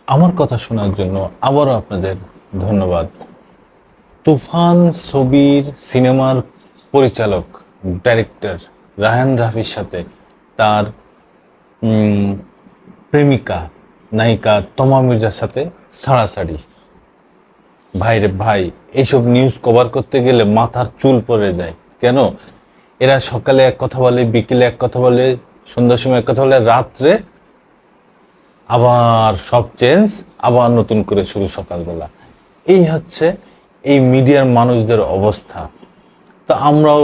আমার কথা শোনার জন্য আবারও আপনাদের ধন্যবাদ। তুফান ছবির সিনেমার পরিচালক ডাইরেক্টর রায়হান রাফির সাথে তার প্রেমিকা নায়িকা তমা মির্জার সাথে ছাড়াছাড়ি। ভাইরে ভাই, এইসব নিউজ কভার করতে গেলে মাথার চুল পড়ে যায়। কেন? এরা সকালে এক কথা বলে, বিকেলে এক কথা বলে, সন্ধ্যার সময় এক কথা বলে, রাত্রে আবার সব চেঞ্জ, আবার নতুন করে শুরু সকালবেলা। এই হচ্ছে এই মিডিয়ার মানুষদের অবস্থা। তো আমরাও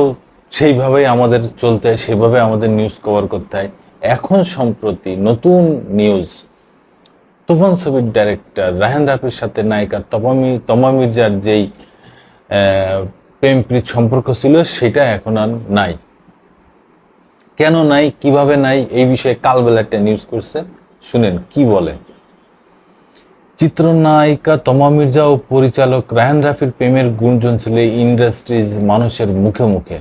সেইভাবেই আমাদের চলতে হয়, সেভাবে আমাদের নিউজ কভার করতে হয়। এখন সম্প্রতি নতুন নিউজ, তুফান ছবির ডাইরেক্টর রায়হান রাফির সাথে নায়িকা তমা মির্জার যেই প্রেম প্রীত সম্পর্ক ছিল সেটা এখন আর নাই। কেন নাই, কিভাবে নাই, এই বিষয়ে কালবেলা একটা নিউজ করছে, শুনেন কি বলে। চিত্রনায়িকা তমা মির্জা ও পরিচালক রায়হান রাফির প্রেমের গুঞ্জন ছিল ইন্ডাস্ট্রিজ মানুষের মুখে মুখে।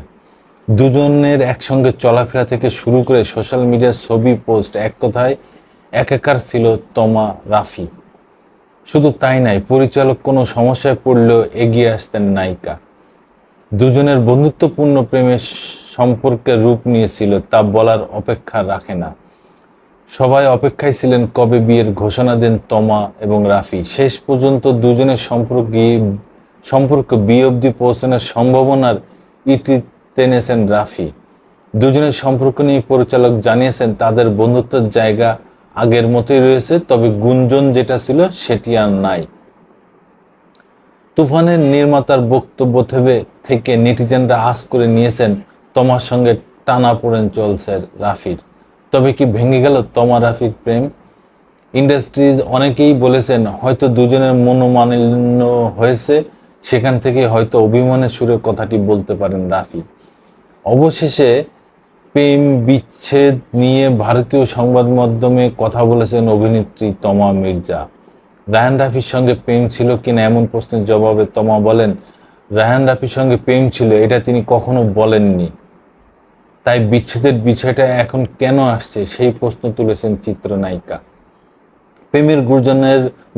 দুজনের একসঙ্গে চলাফেরা থেকে শুরু করে সোশ্যাল মিডিয়ার ছবি পোস্ট, এক কথায় একাকার ছিল তমা রাফি। শুধু তাই নাই, পরিচালক কোনো সমস্যায় পড়লেও এগিয়ে আসতেন নায়িকা। দুজনের বন্ধুত্বপূর্ণ প্রেমের সম্পর্কের রূপ নিয়েছিল তা বলার অপেক্ষা রাখে না। সবাই অপেক্ষায় ছিলেন কবে বিয়ের ঘোষণা দেন তমা এবং রাফি। শেষ পর্যন্ত দুজনের সম্পর্ক বিয়ে অবধি পৌঁছানোর সম্ভাবনার ইতি টেনেছেন রাফি। দুজনের সম্পর্ক নিয়ে পরিচালক জানিয়েছেন তাদের বন্ধুত্বের জায়গা আগের মতোই রয়েছে, তবে গুঞ্জন যেটা ছিল সেটি আর নাই। তুফানের নির্মাতার বক্তব্য থেকে নেটিজেনরা আঁচ করে নিয়েছেন তমার সঙ্গে টানাপোড়েন চলছে রাফির। তবে কি ভেঙে গেল তমা রাফির প্রেম? ইন্ডাস্ট্রিজ অনেকেই বলেছেন হয়তো দুজনের মনোমালিন্য হয়েছে, সেখান থেকে হয়তো অভিমানের সুরে কথাটি বলতে পারেন রাফি। অবশেষে প্রেম বিচ্ছেদ নিয়ে ভারতীয় সংবাদ মাধ্যমে কথা বলেছেন অভিনেত্রী তমা মির্জা। রায়হান রাফির সঙ্গে প্রেম ছিল কিনা এমন প্রশ্নের জবাবে তমা বলেন, রায়হান রাফির সঙ্গে প্রেম ছিল এটা তিনি কখনো বলেননি। তাই বিচ্ছেদের বিষয়টা এখন কেন আসছে সেই প্রশ্ন তুলেছেন চিত্রনায়িকা। প্রেমের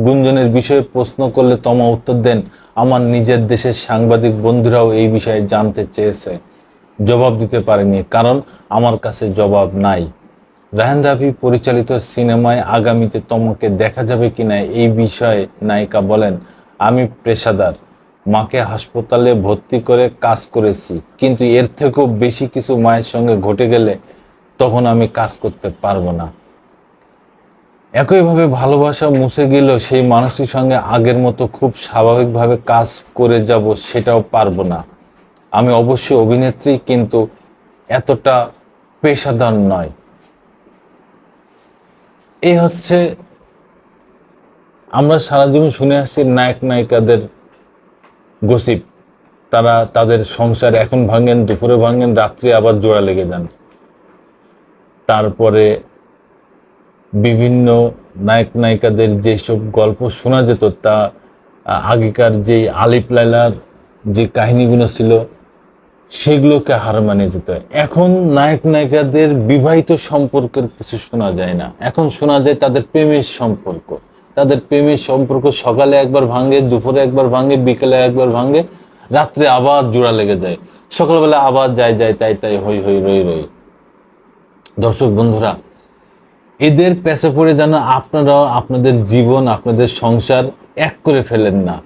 গুঞ্জনের বিষয়ে প্রশ্ন করলে তমা উত্তর দেন, আমার নিজের দেশের সাংবাদিক বন্ধুরাও এই বিষয়ে জানতে চেয়েছে, জবাব দিতে পারেনি কারণ আমার কাছে জবাব নাই। রায়হান রাফি পরিচালিত সিনেমায় আগামীতে তমাকে দেখা যাবে কিনা এই বিষয়ে নায়িকা বলেন, আমি পেশাদার, মাকে হাসপাতালে ভর্তি করে কাজ করেছি, কিন্তু এর থেকেও বেশি কিছু মায়ের সঙ্গে ঘটে গেলে তখন আমি কাজ করতে পারবো না। একইভাবে ভালোবাসা মুছে গেলেও সেই মানুষটির সঙ্গে আগের মতো খুব স্বাভাবিকভাবে কাজ করে যাব সেটাও পারবো না। আমি অবশ্যই অভিনেত্রী, কিন্তু এতটা পেশাদার নয়। এই হচ্ছে আমরা সারা জীবন শুনে আসছি নায়ক নায়িকাদের গসিপ। তারা তাদের সংসার এখন ভাঙেন, দুপুরে ভাঙেন, রাত্রে আবার জোড়া লেগে যান। তারপরে বিভিন্ন নায়ক নায়িকাদের যেসব গল্প শোনা যেত তা আগেকার যে আলিফ লায়লার যে কাহিনীগুলো ছিল সেগুলোকে হার মানিয়ে যেত। এখন নায়ক নায়িকাদের বিবাহিত সম্পর্কের কিছু শোনা যায় না, এখন শোনা যায় তাদের প্রেমের সম্পর্ক। তাদের প্রেমের সম্পর্ক সকালে একবার ভাঙে, দুপুরে একবার ভাঙে, বিকেলে একবার ভাঙে, রাত্রে আবার জোড়া লেগে যায়, সকালবেলা আবার যায় যায় তাই তাই হই হই রই রই। দর্শক বন্ধুরা, এদের পেছে পড়ে যেন আপনারাও আপনাদের জীবন, আপনাদের সংসার এক করে ফেলেন না।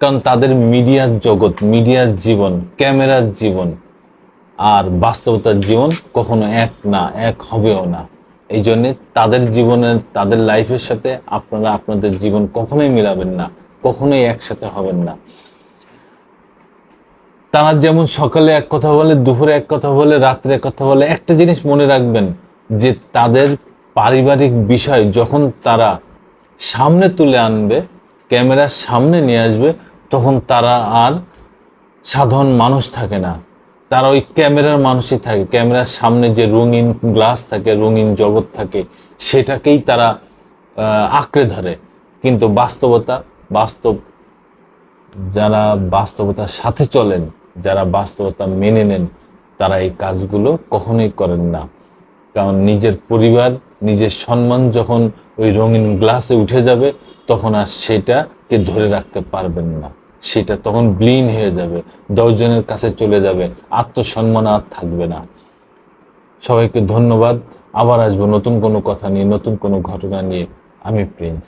কারণ তাদের মিডিয়ার জগৎ, মিডিয়ার জীবন, ক্যামেরার জীবন আর বাস্তবতার জীবন কখনো এক না, এক হবেও না। এই জন্যে তাদের জীবনের, তাদের লাইফের সাথে আপনারা আপনাদের জীবন কখনোই মিলাবেন না, কখনোই একসাথে হবেন না। তারা যেমন সকালে এক কথা বলে, দুপুরে এক কথা বলে, রাত্রে এক কথা বলে, একটা জিনিস মনে রাখবেন যে তাদের পারিবারিক বিষয় যখন তারা সামনে তুলে আনবে, ক্যামেরার সামনে নিয়ে আসবে, তখন তারা আর সাধারণ মানুষ থাকে না, তারা ওই ক্যামেরার মানুষই থাকে। ক্যামেরার সামনে যে রঙিন গ্লাস থাকে, রঙিন জগৎ থাকে, সেটাকেই তারা আঁকড়ে ধরে। কিন্তু বাস্তব যারা বাস্তবতার সাথে চলেন, যারা বাস্তবতা মেনে নেন, তারা এই কাজগুলো কখনোই করেন না। কারণ নিজের পরিবার, নিজের সম্মান যখন ওই রঙিন গ্লাসে উঠে যাবে, তখন আর সেটাকে ধরে রাখতে পারবেন না, সেটা তখন ব্লিন হয়ে যাবে, 10 জনের কাছে চলে যাবে, আত্মসম্মান আর থাকবে না। সবাইকে ধন্যবাদ। আবার আসবো নতুন কোনো কথা নিয়ে, নতুন কোনো ঘটনা নিয়ে। আমি প্রিন্স।